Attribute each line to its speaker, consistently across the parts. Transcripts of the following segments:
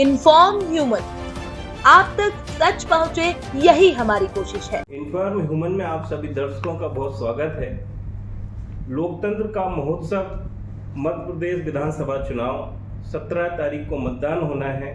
Speaker 1: Inform human, आप तक सच पहुंचे, यही हमारी कोशिश है।
Speaker 2: इन्फॉर्म ह्यूमन में आप सभी दर्शकों का बहुत स्वागत है। लोकतंत्र का महोत्सव मध्य प्रदेश विधानसभा चुनाव 17 तारीख को मतदान होना है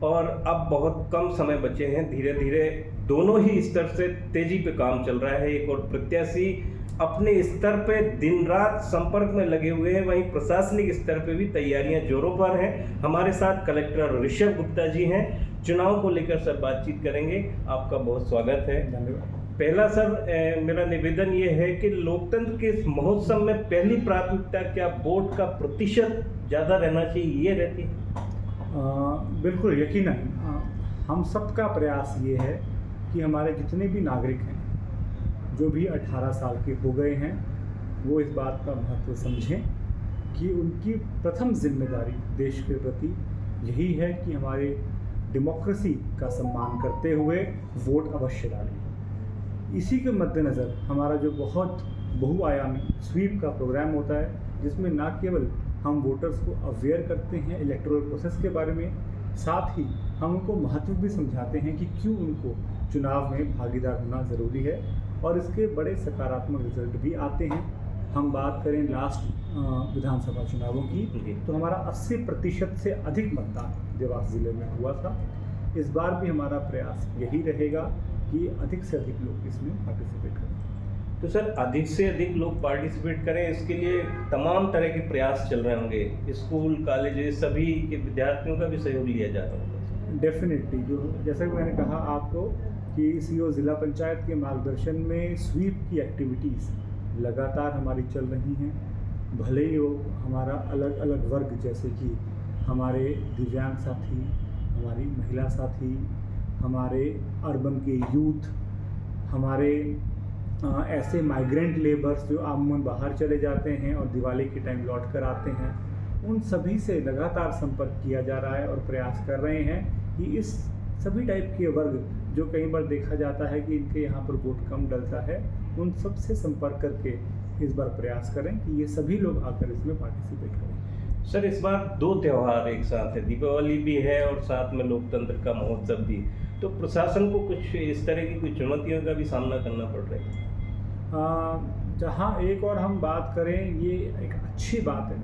Speaker 2: और अब बहुत कम समय बचे हैं। धीरे धीरे दोनों ही स्तर से तेजी पे काम चल रहा है। एक और प्रत्याशी अपने स्तर पे दिन रात संपर्क में लगे हुए हैं, वहीं प्रशासनिक स्तर पे भी तैयारियां जोरों पर हैं। हमारे साथ कलेक्टर ऋषभ गुप्ता जी हैं। चुनाव को लेकर सर बातचीत करेंगे। आपका बहुत स्वागत है।
Speaker 3: धन्यवाद।
Speaker 2: पहला सर मेरा निवेदन ये है कि लोकतंत्र के इस महोत्सव में पहली प्राथमिकता क्या वोट का प्रतिशत ज़्यादा रहना चाहिए, ये रहती है?
Speaker 3: बिल्कुल यकीनन हम सबका प्रयास ये है कि हमारे जितने भी नागरिक हैं, जो भी 18 साल के हो गए हैं, वो इस बात का महत्व समझें कि उनकी प्रथम जिम्मेदारी देश के प्रति यही है कि हमारे डेमोक्रेसी का सम्मान करते हुए वोट अवश्य डालें। इसी के मद्देनज़र हमारा जो बहुत बहुआयामी स्वीप का प्रोग्राम होता है, जिसमें न केवल हम वोटर्स को अवेयर करते हैं इलेक्टोरल प्रोसेस के बारे में, साथ ही हम उनको महत्व भी समझाते हैं कि क्यों उनको चुनाव में भागीदार होना ज़रूरी है, और इसके बड़े सकारात्मक रिजल्ट भी आते हैं। हम बात करें लास्ट विधानसभा चुनावों की, तो हमारा 80% से अधिक मतदान देवास ज़िले में हुआ था। इस बार भी हमारा प्रयास यही रहेगा कि अधिक से अधिक लोग इसमें पार्टिसिपेट करें।
Speaker 2: तो सर, अधिक से अधिक लोग पार्टिसिपेट करें, इसके लिए तमाम तरह के प्रयास चल रहे होंगे। स्कूल, कॉलेजेस, सभी के विद्यार्थियों का भी सहयोग लिया जा रहा होगा।
Speaker 3: डेफिनेटली, जो जैसा कि मैंने कहा आपको कि सीओ ज़िला पंचायत के मार्गदर्शन में स्वीप की एक्टिविटीज़ लगातार हमारी चल रही हैं। भले ही वो हमारा अलग अलग वर्ग, जैसे कि हमारे दिव्यांग साथी, हमारी महिला साथी, हमारे अर्बन के यूथ, हमारे ऐसे माइग्रेंट लेबर्स जो आमूमन बाहर चले जाते हैं और दिवाली के टाइम लौट कर आते हैं, उन सभी से लगातार संपर्क किया जा रहा है और प्रयास कर रहे हैं कि इस सभी टाइप के वर्ग, जो कई बार देखा जाता है कि इनके यहाँ पर वोट कम डलता है, उन सब से संपर्क करके इस बार प्रयास करें कि ये सभी लोग आकर इसमें पार्टिसिपेट करें।
Speaker 2: सर, इस बार 2 त्यौहार एक साथ है, दीपावली भी है और साथ में लोकतंत्र का महोत्सव भी, तो प्रशासन को कुछ इस तरह की कुछ चुनौतियों का भी सामना करना पड़ रहा है।
Speaker 3: जहाँ एक और हम बात करें, ये एक अच्छी बात है।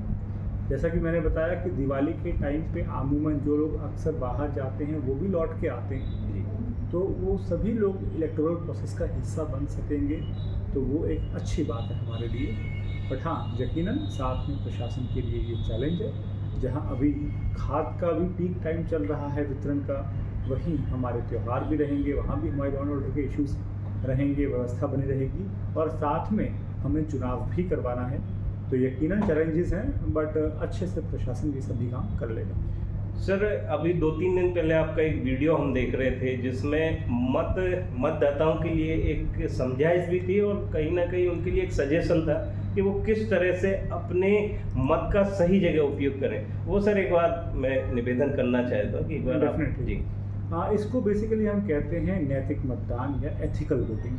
Speaker 3: जैसा कि मैंने बताया कि दिवाली के टाइम पे आमूमन जो लोग अक्सर बाहर जाते हैं वो भी लौट के आते हैं, तो वो सभी लोग इलेक्टोरल प्रोसेस का हिस्सा बन सकेंगे, तो वो एक अच्छी बात है हमारे लिए। बट हाँ, यकीनन साथ में प्रशासन के लिए ये चैलेंज है। जहाँ अभी खाद का भी पीक टाइम चल रहा है वितरण का, वहीं हमारे त्यौहार भी रहेंगे, वहाँ भी हमारे लॉ एंड ऑर्डर के इश्यूज़ रहेंगे, व्यवस्था बनी रहेगी, और साथ में हमें चुनाव भी करवाना है। तो यकीनन चैलेंजेस हैं, बट अच्छे से प्रशासन ये सभी काम कर लेगा।
Speaker 2: सर, अभी 2-3 दिन पहले आपका एक वीडियो हम देख रहे थे, जिसमें मतदाताओं के लिए एक समझाइश भी थी और कहीं ना कहीं उनके लिए एक सजेशन था कि वो किस तरह से अपने मत का सही जगह उपयोग करें। वो सर एक बार मैं निवेदन करना चाहता हूँ कि एक बार आप जी।
Speaker 3: हाँ, इसको बेसिकली हम कहते हैं नैतिक मतदान या एथिकल वोटिंग।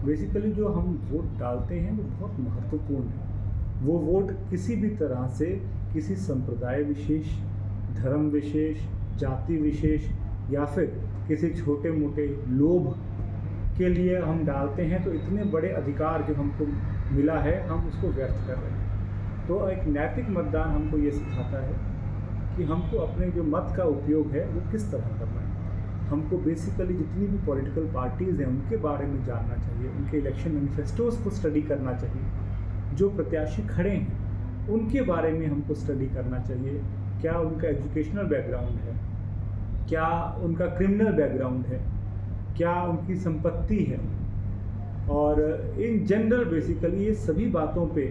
Speaker 3: बेसिकली जो हम वोट डालते हैं वो बहुत महत्वपूर्ण है। वो वोट किसी भी तरह से किसी संप्रदाय विशेष, धर्म विशेष, जाति विशेष या फिर किसी छोटे मोटे लोभ के लिए हम डालते हैं, तो इतने बड़े अधिकार जो हमको मिला है, हम उसको व्यर्थ कर रहे हैं। तो एक नैतिक मतदान हमको ये सिखाता है कि हमको अपने जो मत का उपयोग है वो किस तरह करना है। हमको बेसिकली जितनी भी पॉलिटिकल पार्टीज़ हैं उनके बारे में जानना चाहिए, उनके इलेक्शन मैनिफेस्टोज़ को स्टडी करना चाहिए, जो प्रत्याशी खड़े हैं उनके बारे में हमको स्टडी करना चाहिए। क्या उनका एजुकेशनल बैकग्राउंड है, क्या उनका क्रिमिनल बैकग्राउंड है, क्या उनकी संपत्ति है, और इन जनरल बेसिकली ये सभी बातों पे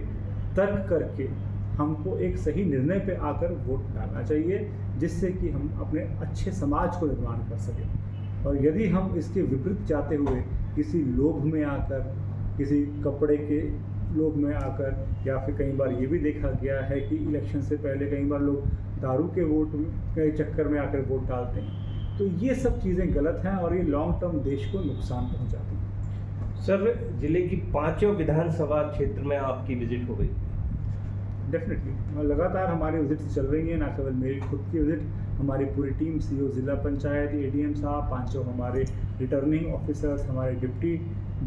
Speaker 3: तर्क करके हमको एक सही निर्णय पे आकर वोट डालना चाहिए, जिससे कि हम अपने अच्छे समाज को निर्माण कर सकें। और यदि हम इसके विपरीत जाते हुए किसी लोभ में आकर, किसी कपड़े के लोभ में आकर, या फिर कई बार ये भी देखा गया है कि इलेक्शन से पहले कई बार लोग दारू के वोट के चक्कर में आकर वोट डालते हैं, तो ये सब चीज़ें गलत हैं और ये लॉन्ग टर्म देश को नुकसान पहुंचाती हैं।
Speaker 2: सर, जिले की 5 विधानसभा क्षेत्र में आपकी विजिट हो गई?
Speaker 3: डेफिनेटली लगातार हमारी विजिट्स चल रही हैं, ना केवल मेरी खुद की विजिट, हमारी पूरी टीम, सीईओ जिला पंचायत, एडीएम साहब, पांचों हमारे रिटर्निंग ऑफिसर्स, हमारे डिप्टी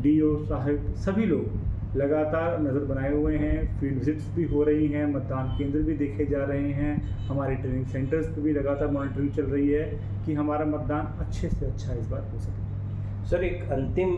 Speaker 3: डीओ साहब, सभी लोग लगातार नज़र बनाए हुए हैं। फील्ड विजिट्स भी हो रही हैं, मतदान केंद्र भी देखे जा रहे हैं, हमारे ट्रेनिंग सेंटर्स पर भी लगातार मॉनिटरिंग चल रही है कि हमारा मतदान अच्छे से अच्छा इस बार हो सके।
Speaker 2: सर, एक अंतिम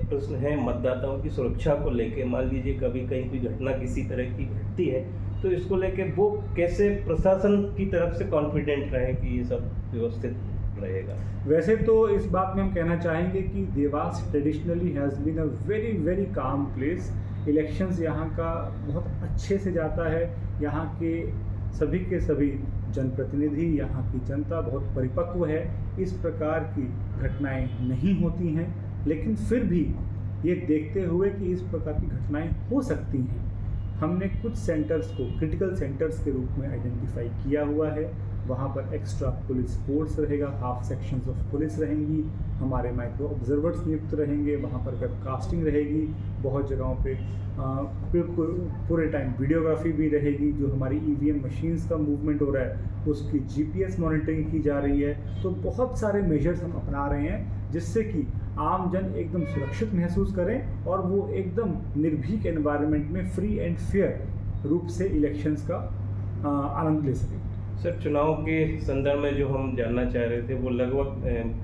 Speaker 2: प्रश्न है मतदाताओं की सुरक्षा को लेके। मान लीजिए कभी कहीं कोई घटना किसी तरह की घटती है तो इसको लेके वो कैसे प्रशासन की तरफ से कॉन्फिडेंट रहे कि ये सब व्यवस्थित रहेगा?
Speaker 3: वैसे तो इस बात में हम कहना चाहेंगे कि Dewas traditionally has been a very very calm place. Elections यहाँ का बहुत अच्छे से जाता है, यहाँ के सभी जनप्रतिनिधि, यहाँ की जनता बहुत परिपक्व है, इस प्रकार की घटनाएं नहीं होती हैं। लेकिन फिर भी ये देखते हुए कि इस प्रकार की घटनाएं हो सकती हैं, हमने कुछ सेंटर्स को क्रिटिकल सेंटर्स के रूप में आइडेंटिफाई किया हुआ है। वहाँ पर एक्स्ट्रा पुलिस फोर्स रहेगा, हाफ सेक्शंस ऑफ पुलिस रहेंगी, हमारे माइक्रो ऑब्जर्वर्स नियुक्त रहेंगे, वहाँ पर वेबकास्टिंग रहेगी, बहुत जगहों पे पूरे टाइम वीडियोग्राफी भी रहेगी। जो हमारी ईवीएम मशीन्स का मूवमेंट हो रहा है उसकी जीपीएस मॉनिटरिंग की जा रही है। तो बहुत सारे मेजर्स हम अपना रहे हैं जिससे कि आम जन एकदम सुरक्षित महसूस करें और वो एकदम निर्भीक एनवायरनमेंट में फ्री एंड फेयर रूप से इलेक्शंस का आनंद ले सकें।
Speaker 2: सर, चुनाव के संदर्भ में जो हम जानना चाह रहे थे वो लगभग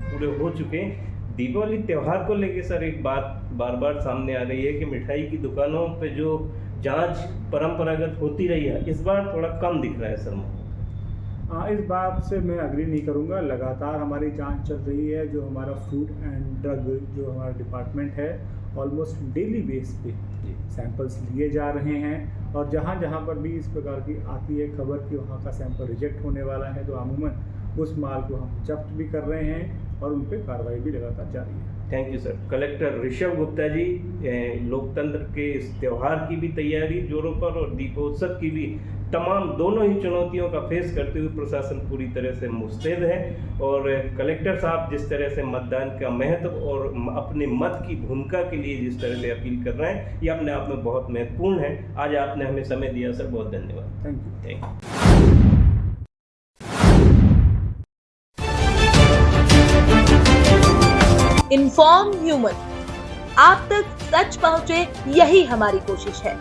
Speaker 2: पूरे हो चुके हैं। दीपावली त्यौहार को लेके सर एक बात बार बार सामने आ रही है कि मिठाई की दुकानों पे जो जांच परंपरागत होती रही है, इस बार थोड़ा कम दिख रहा है सर।
Speaker 3: इस बात से मैं अग्री नहीं करूंगा। लगातार हमारी जांच चल रही है। जो हमारा फूड एंड ड्रग जो हमारा डिपार्टमेंट है, ऑलमोस्ट डेली बेस पे सैंपल्स लिए जा रहे हैं और जहाँ जहाँ पर भी इस प्रकार की आती है खबर कि वहाँ का सैंपल रिजेक्ट होने वाला है तो अमूमन उस माल को हम जब्त भी कर रहे हैं और उन पर कार्रवाई भी लगातार जारी है।
Speaker 2: Thank you sir. Collector Rishabh Gupta ji, लोकतंत्र के इस त्यौहार की भी तैयारी जोरों पर और दीपोत्सव की भी तमाम दोनों ही चुनौतियों का फेस करते हुए प्रशासन पूरी तरह से मुस्तैद है और कलेक्टर साहब जिस तरह से मतदान का महत्व और अपने मत की भूमिका के लिए जिस तरह से अपील कर रहे हैं, ये अपने आप में बहुत महत्वपूर्ण है। आज आपने हमें समय दिया सर, बहुत धन्यवाद।
Speaker 3: Thank you.
Speaker 1: इन्फॉर्म ह्यूमन, आप तक सच पहुंचे, यही हमारी कोशिश है।